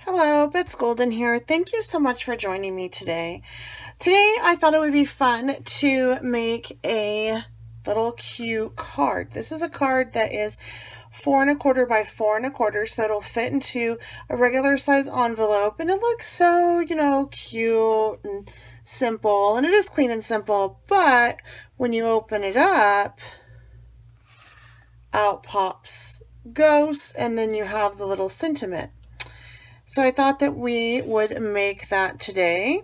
Hello, Bits Golden here. Thank you so much for joining me today. Today I thought it would be fun to make a little cute card. This is a card that is 4 1/4 by 4 1/4, so it'll fit into a regular size envelope, and it looks so, cute and simple, and it is clean and simple, but when you open it up, out pops Ghost, and then you have the little sentiment. So I thought that we would make that today.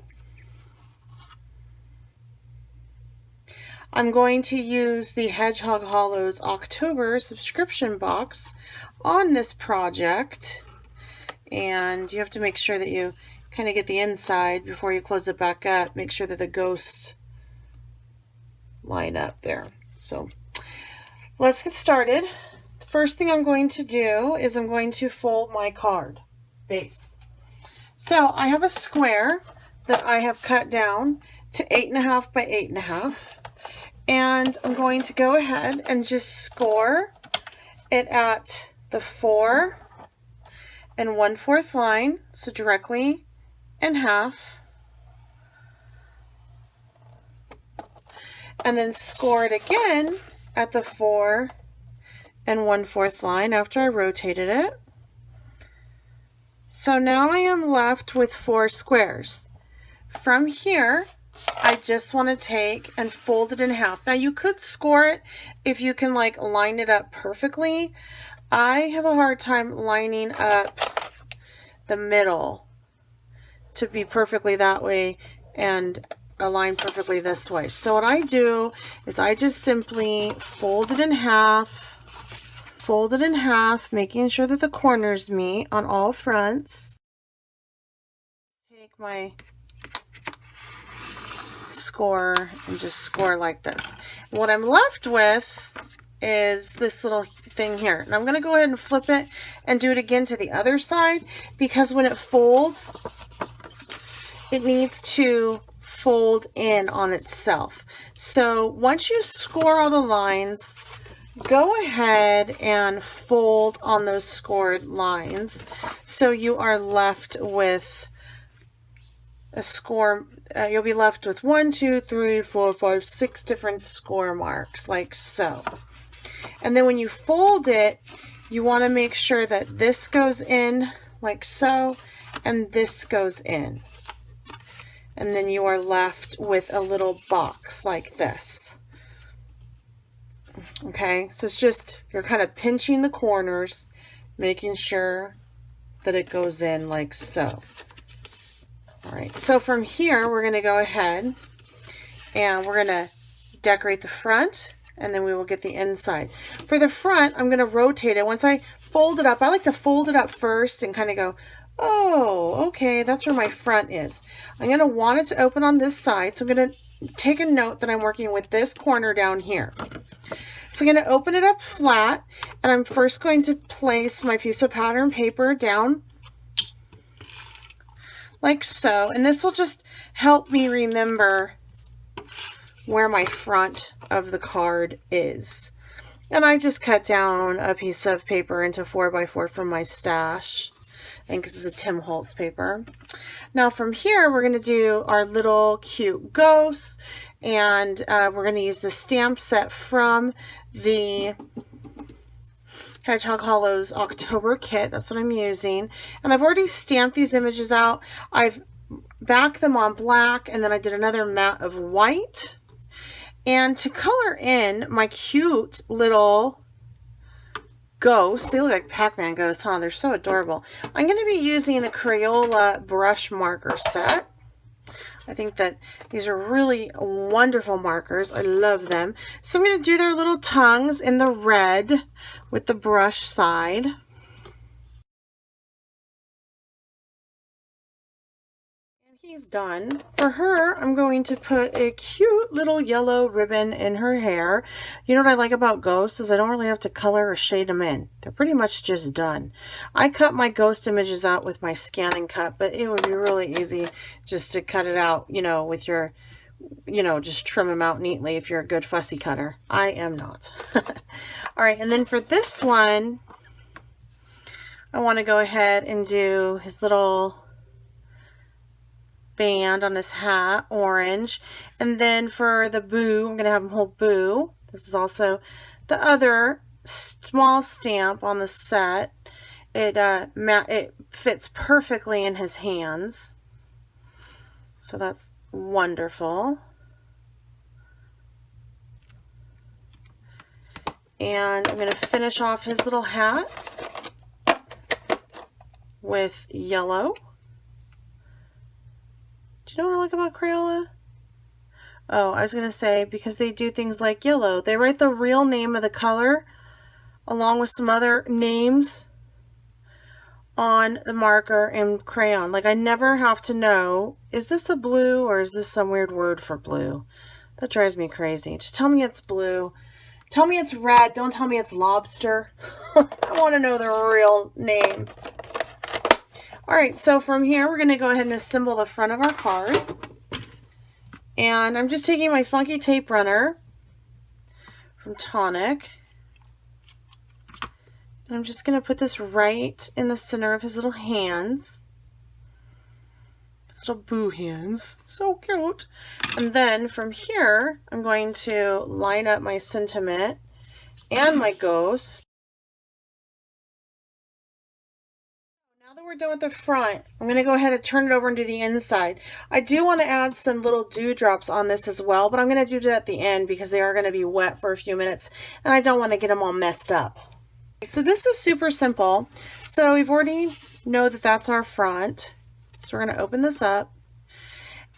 I'm going to use the Hedgehog Hollows October subscription box on this project. And you have to make sure that you kind of get the inside before you close it back up. Make sure that the ghosts line up there. So let's get started. The first thing I'm going to do is I'm going to fold my card base. So I have a square that I have cut down to 8 1/2 by 8 1/2, and I'm going to go ahead and just score it at the 4 1/4 line, so directly in half, and then score it again at the 4 1/4 line after I rotated it. So now I am left with 4 squares. From here, I just want to take and fold it in half. Now you could score it if you can line it up perfectly. I have a hard time lining up the middle to be perfectly that way and align perfectly this way. So what I do is I just simply fold it in half, making sure that the corners meet on all fronts. Take my score and just score like this. And what I'm left with is this little thing here. And I'm going to go ahead and flip it and do it again to the other side, because when it folds, it needs to fold in on itself. So once you score all the lines, go ahead and fold on those scored lines, so you are left with a score. You'll be left with 1, 2, 3, 4, 5, 6 different score marks, like so. And then when you fold it, you want to make sure that this goes in like so, and this goes in. And then you are left with a little box like this. Okay, so it's just, you're kind of pinching the corners, making sure that it goes in like so. All right, so from here, we're going to go ahead and we're going to decorate the front, and then we will get the inside. For the front, I'm going to rotate it. Once I fold it up, I like to fold it up first and kind of go, oh, okay, that's where my front is. I'm going to want it to open on this side, so I'm going to take a note that I'm working with this corner down here. So I'm going to open it up flat, and I'm first going to place my piece of pattern paper down like so, and this will just help me remember where my front of the card is. And I just cut down a piece of paper into 4 by 4 from my stash. I think this is a Tim Holtz paper. Now from here, we're going to do our little cute ghosts, and we're going to use the stamp set from the Hedgehog Hollows October kit. That's what I'm using. And I've already stamped these images out. I've backed them on black, and then I did another matte of white. And to color in my cute little ghosts, they look like Pac-Man ghosts, huh? They're so adorable. I'm going to be using the Crayola brush marker set. I think that these are really wonderful markers. I love them. So I'm going to do their little tongues in the red with the brush side. He's done. For her, I'm going to put a cute little yellow ribbon in her hair. You know what I like about ghosts is I don't really have to color or shade them in. They're pretty much just done. I cut my ghost images out with my Scan and Cut, but it would be really easy just to cut it out, with your, just trim them out neatly if you're a good fussy cutter. I am not. All right, and then for this one, I want to go ahead and do his little band on his hat, orange. And then for the boo, I'm going to have him hold boo. This is also the other small stamp on the set. It fits perfectly in his hands. So that's wonderful. And I'm going to finish off his little hat with yellow. Do you know what I like about Crayola? Oh, I was going to say, because they do things like yellow. They write the real name of the color along with some other names on the marker and crayon. Like, I never have to know, is this a blue or is this some weird word for blue? That drives me crazy. Just tell me it's blue. Tell me it's red. Don't tell me it's lobster. I want to know the real name. All right, so from here, we're going to go ahead and assemble the front of our card. And I'm just taking my funky tape runner from Tonic. And I'm just going to put this right in the center of his little hands. His little boo hands. So cute. And then from here, I'm going to line up my sentiment and my ghost. Now that we're done with the front, I'm going to go ahead and turn it over and do the inside. I do want to add some little dewdrops on this as well, but I'm going to do that at the end because they are going to be wet for a few minutes and I don't want to get them all messed up. So this is super simple. So we've already know that that's our front. So we're going to open this up.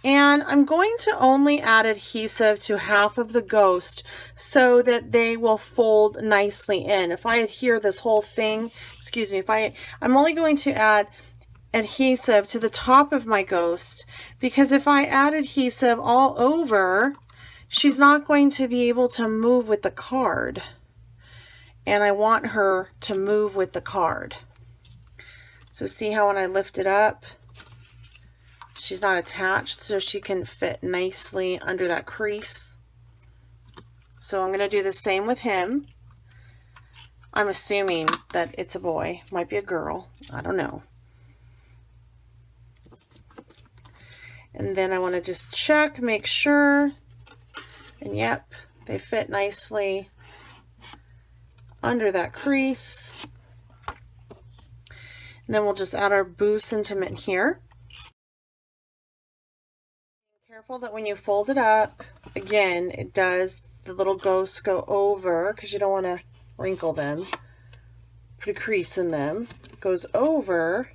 And I'm going to only add adhesive to half of the ghost so that they will fold nicely in. If I adhere this whole thing, excuse me, I'm only going to add adhesive to the top of my ghost, because if I add adhesive all over, she's not going to be able to move with the card. And I want her to move with the card. So see how when I lift it up, she's not attached, so she can fit nicely under that crease. So I'm going to do the same with him. I'm assuming that it's a boy. Might be a girl. I don't know. And then I want to just check, make sure. And yep, they fit nicely under that crease. And then we'll just add our boo sentiment here. Careful that when you fold it up, again, it does, the little ghosts go over because you don't want to wrinkle them. Put a crease in them. It goes over.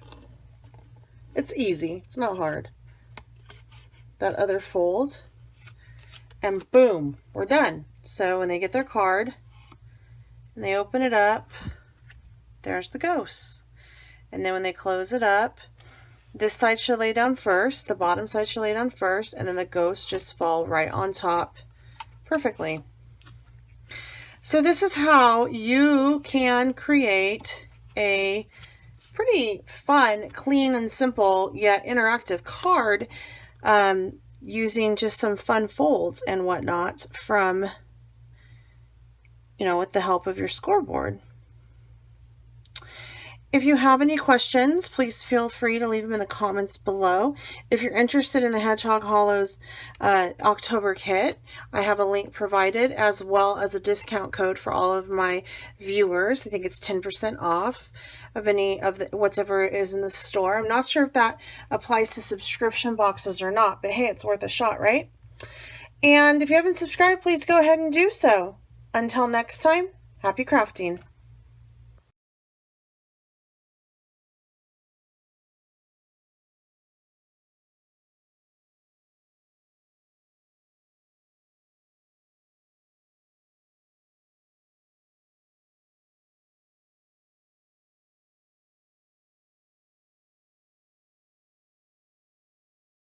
It's easy. It's not hard. That other fold. And boom, we're done. So when they get their card and they open it up, there's the ghosts. And then when they close it up, this side should lay down first, the bottom side should lay down first, and then the ghosts just fall right on top perfectly. So this is how you can create a pretty fun, clean and simple yet interactive card using just some fun folds and whatnot from, with the help of your scoreboard. If you have any questions, please feel free to leave them in the comments below. If you're interested in the Hedgehog Hollows October kit, I have a link provided as well as a discount code for all of my viewers. I think it's 10% off of any of whatever is in the store. I'm not sure if that applies to subscription boxes or not, but hey, it's worth a shot, right? And if you haven't subscribed, please go ahead and do so. Until next time, happy crafting.